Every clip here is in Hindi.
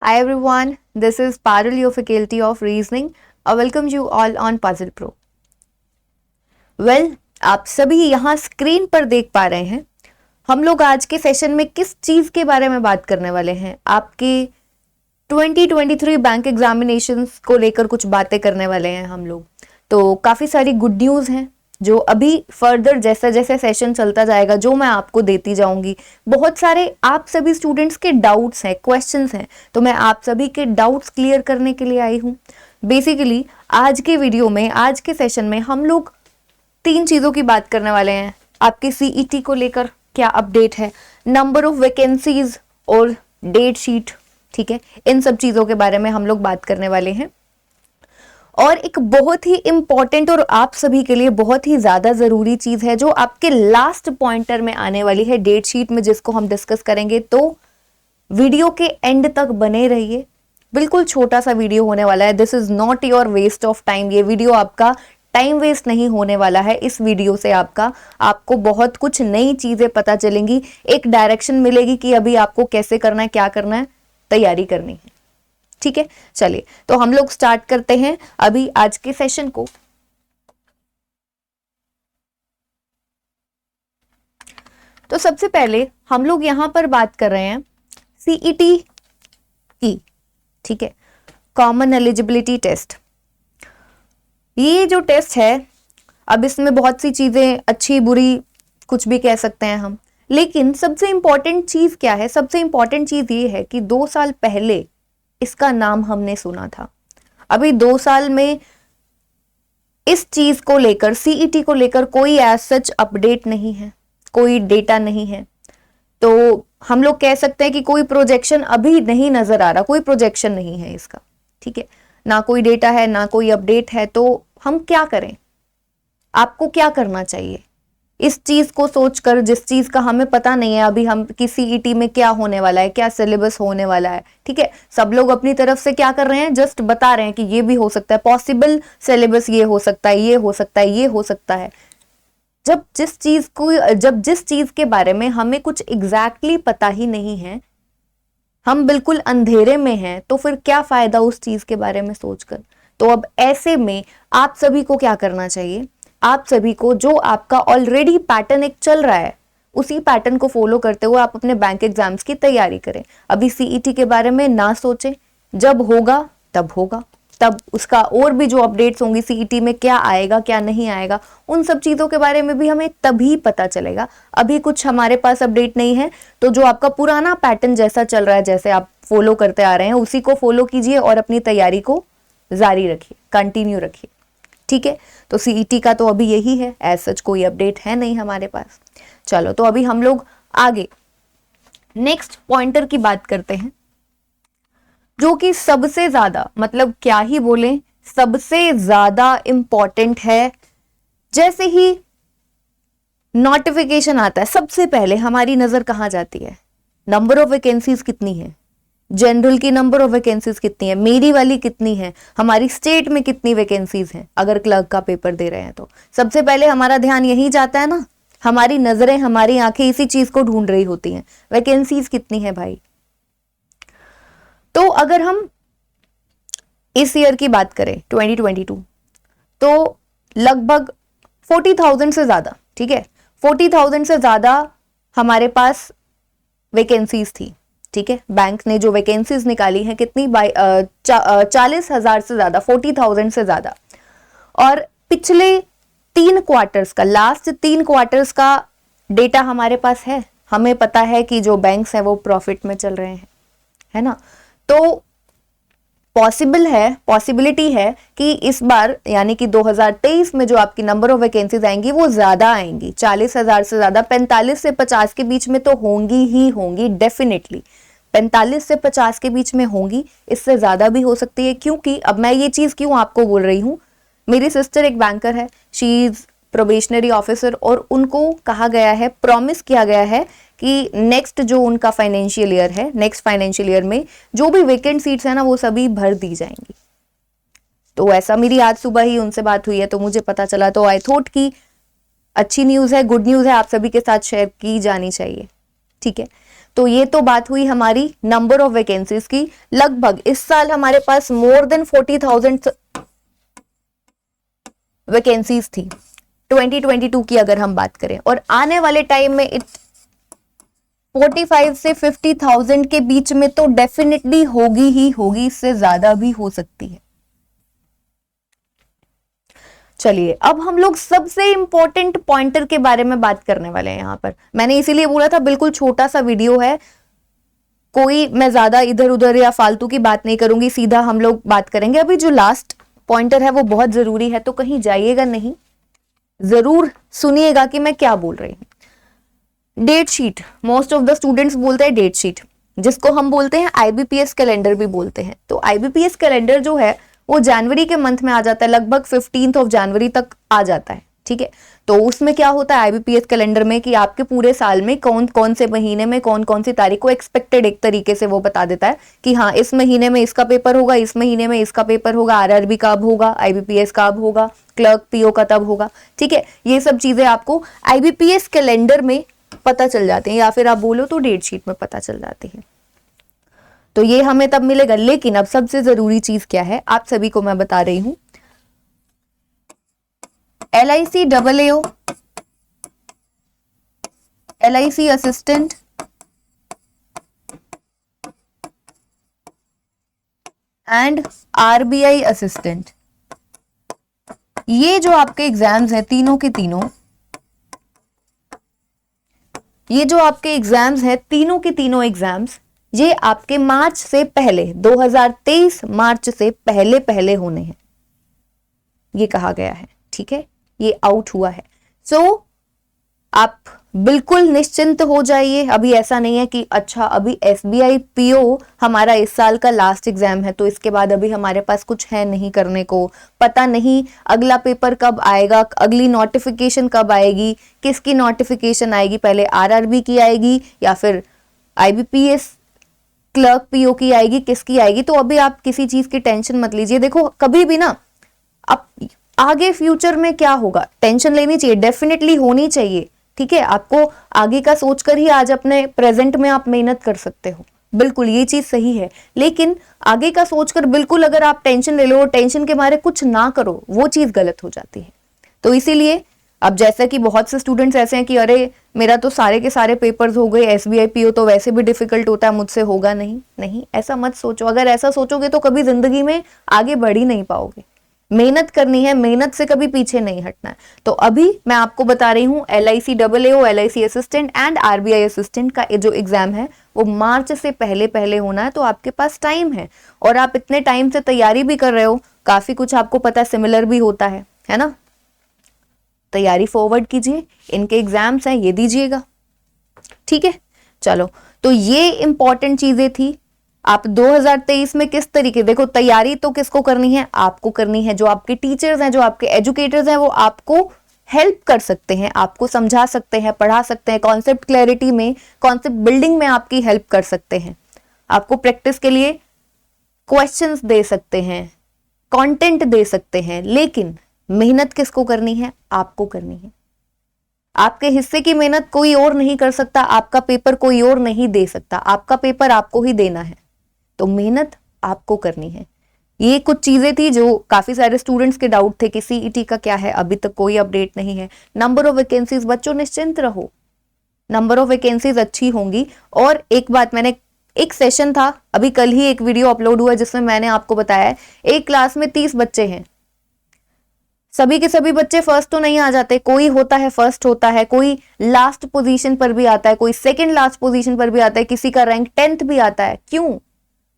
Hi everyone, this is Parul, your faculty of reasoning. I welcome you all on Puzzle Pro. आप सभी यहाँ स्क्रीन पर देख पा रहे हैं हम लोग आज के सेशन में किस चीज के बारे में बात करने वाले हैं। आपके 2023 बैंक एग्जामिनेशंस को लेकर कुछ बातें करने वाले हैं हम लोग। तो काफी सारी गुड न्यूज हैं जो अभी फर्दर जैसे जैसे सेशन चलता जाएगा जो मैं आपको देती जाऊंगी। बहुत सारे आप सभी स्टूडेंट्स के डाउट्स हैं, क्वेश्चंस हैं, तो मैं आप सभी के डाउट्स क्लियर करने के लिए आई हूँ। बेसिकली आज के वीडियो में, आज के सेशन में हम लोग 3 चीजों की बात करने वाले हैं। आपके सीईटी को लेकर क्या अपडेट है, नंबर ऑफ वैकेंसीज और डेट शीट, ठीक है, इन सब चीजों के बारे में हम लोग बात करने वाले हैं। और एक बहुत ही इंपॉर्टेंट और आप सभी के लिए बहुत ही ज्यादा जरूरी चीज है जो आपके लास्ट पॉइंटर में आने वाली है डेट शीट में, जिसको हम डिस्कस करेंगे। तो वीडियो के एंड तक बने रहिए, बिल्कुल छोटा सा वीडियो होने वाला है। This is not your waste of time. ये वीडियो आपका टाइम वेस्ट नहीं होने वाला है। इस वीडियो से आपको बहुत कुछ नई चीजें पता चलेंगी, एक डायरेक्शन मिलेगी कि अभी आपको कैसे करना है, क्या करना है, तैयारी करनी है। ठीक है, चलिए तो हम लोग स्टार्ट करते हैं अभी आज के सेशन को। तो सबसे पहले हम लोग यहां पर बात कर रहे हैं सीईटी की, ठीक है, कॉमन एलिजिबिलिटी टेस्ट। ये जो टेस्ट है, अब इसमें बहुत सी चीजें अच्छी बुरी कुछ भी कह सकते हैं हम, लेकिन सबसे इंपॉर्टेंट चीज क्या है? सबसे इंपॉर्टेंट चीज ये है कि 2 साल पहले इसका नाम हमने सुना था। अभी 2 साल में इस चीज को लेकर, सीईटी को लेकर कोई एज सच अपडेट नहीं है, कोई डेटा नहीं है। तो हम लोग कह सकते हैं कि कोई प्रोजेक्शन अभी नहीं नजर आ रहा, कोई प्रोजेक्शन नहीं है इसका, ठीक है, ना कोई डेटा है, ना कोई अपडेट है। तो हम क्या करें? आपको क्या करना चाहिए इस चीज को सोचकर, जिस चीज का हमें पता नहीं है अभी हम कि सीईटी में क्या होने वाला है, क्या सिलेबस होने वाला है, ठीक है। सब लोग अपनी तरफ से क्या कर रहे हैं, जस्ट बता रहे हैं कि ये भी हो सकता है, पॉसिबल सिलेबस ये हो सकता है, ये हो सकता है, ये हो सकता है। जब जिस चीज के बारे में हमें कुछ एग्जैक्टली पता ही नहीं है, हम बिल्कुल अंधेरे में हैं, तो फिर क्या फायदा उस चीज के बारे में सोचकर। तो अब ऐसे में आप सभी को क्या करना चाहिए? आप सभी को जो आपका ऑलरेडी पैटर्न एक चल रहा है, उसी पैटर्न को फॉलो करते हुए आप अपने बैंक एग्जाम्स की तैयारी करें। अभी सीईटी के बारे में ना सोचें, जब होगा तब उसका और भी जो अपडेट्स होंगी, सीईटी में क्या आएगा क्या नहीं आएगा, उन सब चीजों के बारे में भी हमें तभी पता चलेगा। अभी कुछ हमारे पास अपडेट नहीं है, तो जो आपका पुराना पैटर्न जैसा चल रहा है, जैसे आप फॉलो करते आ रहे हैं, उसी को फॉलो कीजिए और अपनी तैयारी को जारी रखिए, कंटिन्यू रखिए, ठीक है। तो सीईटी का तो अभी यही है, एज सच कोई अपडेट है नहीं हमारे पास। चलो तो अभी हम लोग आगे नेक्स्ट पॉइंटर की बात करते हैं, जो कि सबसे ज्यादा, मतलब क्या ही बोले, सबसे ज्यादा इंपॉर्टेंट है। जैसे ही नोटिफिकेशन आता है, सबसे पहले हमारी नजर कहां जाती है? नंबर ऑफ वैकेंसीज कितनी है, जनरल की नंबर ऑफ वैकेंसीज कितनी है, मेरी वाली कितनी है, हमारी स्टेट में कितनी वैकेंसीज हैं। अगर क्लर्क का पेपर दे रहे हैं तो सबसे पहले हमारा ध्यान यही जाता है ना, हमारी नजरें, हमारी आंखें इसी चीज को ढूंढ रही होती हैं, वैकेंसीज कितनी है भाई। तो अगर हम इस ईयर की बात करें 2022, तो लगभग 40,000 से ज्यादा, ठीक है, 40,000 से ज्यादा हमारे पास वैकेंसीज थी, ठीक है। बैंक ने जो वैकेंसीज निकाली है कितनी, 40,000 से ज्यादा, 40,000 से ज्यादा। और पिछले 3 क्वार्टर्स का, लास्ट 3 क्वार्टर्स का डेटा हमारे पास है, हमें पता है कि जो बैंक्स हैं वो प्रॉफिट में चल रहे हैं, है ना। तो पॉसिबिलिटी है कि इस बार यानी कि 2023 में जो आपकी नंबर ऑफ वैकेंसीज आएंगी वो ज्यादा आएंगी, 40,000 से ज्यादा, 45 से 50 के बीच में तो होंगी ही होंगी, डेफिनेटली 45 से 50 के बीच में होंगी, इससे ज्यादा भी हो सकती है। क्योंकि अब मैं ये चीज क्यों आपको बोल रही हूँ, मेरी सिस्टर एक बैंकर है, शी इज प्रोबेशनरी ऑफिसर, और उनको कहा गया है, प्रॉमिस किया गया है कि नेक्स्ट जो उनका फाइनेंशियल ईयर है, नेक्स्ट फाइनेंशियल ईयर में जो भी वेकेंट सीट्स है ना, वो सभी भर दी जाएंगी। तो ऐसा मेरी आज सुबह ही उनसे बात हुई है, तो मुझे पता चला, तो आई थॉट कि अच्छी न्यूज है, गुड न्यूज है, आप सभी के साथ शेयर की जानी चाहिए, ठीक है। तो ये तो बात हुई हमारी नंबर ऑफ वैकेंसीज की। लगभग इस साल हमारे पास मोर देन 40,000 वैकेंसीज थी 2022 की अगर हम बात करें, और आने वाले टाइम में 45 से 50,000 के बीच में तो डेफिनेटली होगी ही होगी, इससे ज्यादा भी हो सकती है। चलिए अब हम लोग सबसे इंपॉर्टेंट पॉइंटर के बारे में बात करने वाले हैं। यहां पर मैंने इसीलिए बोला था बिल्कुल छोटा सा वीडियो है, कोई मैं ज्यादा इधर उधर या फालतू की बात नहीं करूंगी, सीधा हम लोग बात करेंगे। अभी जो लास्ट पॉइंटर है वो बहुत जरूरी है, तो कहीं जाइएगा नहीं, जरूर सुनिएगा कि मैं क्या बोल रही हूं। Date sheet, most of the students बोलते हैं डेट शीट, जिसको हम बोलते हैं आईबीपीएस कैलेंडर भी बोलते हैं। तो आईबीपीएस कैलेंडर जो है वो जनवरी के मंथ में आ जाता है, लगभग 15 ऑफ जनवरी तक आ जाता है, ठीक है। तो उसमें क्या होता है आईबीपीएस कैलेंडर में कि आपके पूरे साल में कौन कौन से महीने में कौन कौन सी तारीख को एक्सपेक्टेड एक तरीके से वो बता देता है कि हाँ इस महीने में इसका पेपर होगा, इस महीने में इसका पेपर होगा, आरआरबी कब होगा, आईबीपीएस कब होगा, क्लर्क पीओ का तब होगा, ठीक है। ये सब चीजें आपको आईबीपीएस कैलेंडर में पता चल जाती हैं, या फिर आप बोलो तो डेट शीट में पता चल जाती है। तो ये हमें तब मिलेगा। लेकिन अब सबसे जरूरी चीज क्या है, आप सभी को मैं बता रही हूं, LIC AAO, LIC assistant and RBI assistant, ये जो आपके एग्जाम्स हैं तीनों के तीनों, ये जो आपके एग्जाम्स हैं तीनों के तीनों एग्जाम्स, ये आपके मार्च से पहले 2023 मार्च से पहले पहले होने हैं, ये कहा गया है, ठीक है। ये आउट हुआ है। सो आप बिल्कुल निश्चिंत हो जाइए। अभी ऐसा नहीं है कि अच्छा अभी SBI PO हमारा इस साल का लास्ट एग्जाम है तो इसके बाद अभी हमारे पास कुछ है नहीं करने को, पता नहीं अगला पेपर कब आएगा, अगली नोटिफिकेशन कब आएगी, किसकी नोटिफिकेशन आएगी, पहले RRB की आएगी या फिर IBPS क्लर्क PO की आएगी, किसकी आएगी। तो अभी आप किसी चीज की टेंशन मत लीजिए। देखो कभी भी ना, अब आगे फ्यूचर में क्या होगा टेंशन लेनी चाहिए, डेफिनेटली होनी चाहिए, ठीक है। आपको आगे का सोचकर ही आज अपने प्रेजेंट में आप मेहनत कर सकते हो, बिल्कुल ये चीज सही है। लेकिन आगे का सोचकर बिल्कुल अगर आप टेंशन ले लो और टेंशन के मारे कुछ ना करो, वो चीज गलत हो जाती है। तो इसीलिए अब जैसा कि बहुत से स्टूडेंट्स ऐसे हैं कि अरे मेरा तो सारे के सारे पेपर्स हो गए, SBI PO तो वैसे भी डिफिकल्ट होता है, मुझसे होगा नहीं। नहीं, ऐसा मत सोचो। अगर ऐसा सोचोगे तो कभी जिंदगी में आगे बढ़ ही नहीं पाओगे। मेहनत करनी है, मेहनत से कभी पीछे नहीं हटना है। तो अभी मैं आपको बता रही हूँ LIC AAO, LIC assistant and RBI assistant का जो एग्जाम है वो मार्च से पहले पहले होना है। तो आपके पास टाइम है और आप इतने टाइम से तैयारी भी कर रहे हो, काफी कुछ आपको पता है, सिमिलर भी होता है ना। तैयारी फॉरवर्ड कीजिए, इनके एग्जाम्स हैं ये दीजिएगा, ठीक है। चलो, तो ये इंपॉर्टेंट चीजें थी। आप 2023 में किस तरीके, देखो तैयारी तो किसको करनी है, आपको करनी है। जो आपके टीचर्स हैं, जो आपके एजुकेटर्स हैं, वो आपको हेल्प कर सकते हैं, आपको समझा सकते हैं, पढ़ा सकते हैं, कॉन्सेप्ट क्लैरिटी में, कॉन्सेप्ट बिल्डिंग में आपकी हेल्प कर सकते हैं, आपको प्रैक्टिस के लिए क्वेश्चंस दे सकते हैं, कंटेंट दे सकते हैं। लेकिन मेहनत किसको करनी है, आपको करनी है। आपके हिस्से की मेहनत कोई और नहीं कर सकता, आपका पेपर कोई और नहीं दे सकता, आपका पेपर आपको ही देना है। तो मेहनत आपको करनी है। ये कुछ चीजें थी जो काफी सारे स्टूडेंट्स के डाउट थे कि CET का क्या है, अभी तक कोई अपडेट नहीं है। नंबर ऑफ वैकेंसीज, बच्चों निश्चिंत रहो, नंबर ऑफ वैकेंसीज अच्छी होंगी। और एक बात, मैंने एक सेशन था, अभी कल ही एक वीडियो अपलोड हुआ जिसमें मैंने आपको बताया है, एक क्लास में 30 बच्चे हैं, सभी के सभी बच्चे फर्स्ट तो नहीं आ जाते, कोई होता है फर्स्ट होता है, कोई लास्ट पोजीशन पर भी आता है, कोई सेकंड लास्ट पोजीशन पर भी आता है, किसी का रैंक 10th भी आता है। क्यों?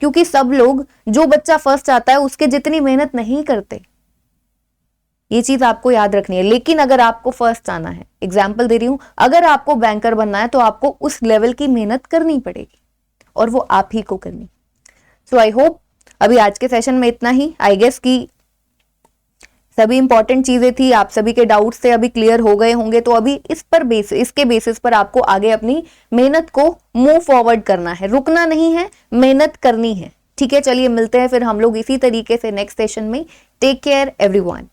क्योंकि सब लोग, जो बच्चा फर्स्ट आता है उसके जितनी मेहनत नहीं करते। ये चीज आपको याद रखनी है। लेकिन अगर आपको फर्स्ट आना है, एग्जाम्पल दे रही हूं, अगर आपको बैंकर बनना है तो आपको उस लेवल की मेहनत करनी पड़ेगी और वो आप ही को करनी। सो आई होप अभी आज के सेशन में इतना ही। आई गेस कि सभी इंपॉर्टेंट चीजें थी, आप सभी के डाउट्स थे अभी क्लियर हो गए होंगे। तो अभी इसके बेसिस पर आपको आगे अपनी मेहनत को मूव फॉरवर्ड करना है, रुकना नहीं है, मेहनत करनी है, ठीक है। चलिए मिलते हैं फिर हम लोग इसी तरीके से नेक्स्ट सेशन में। Take care everyone.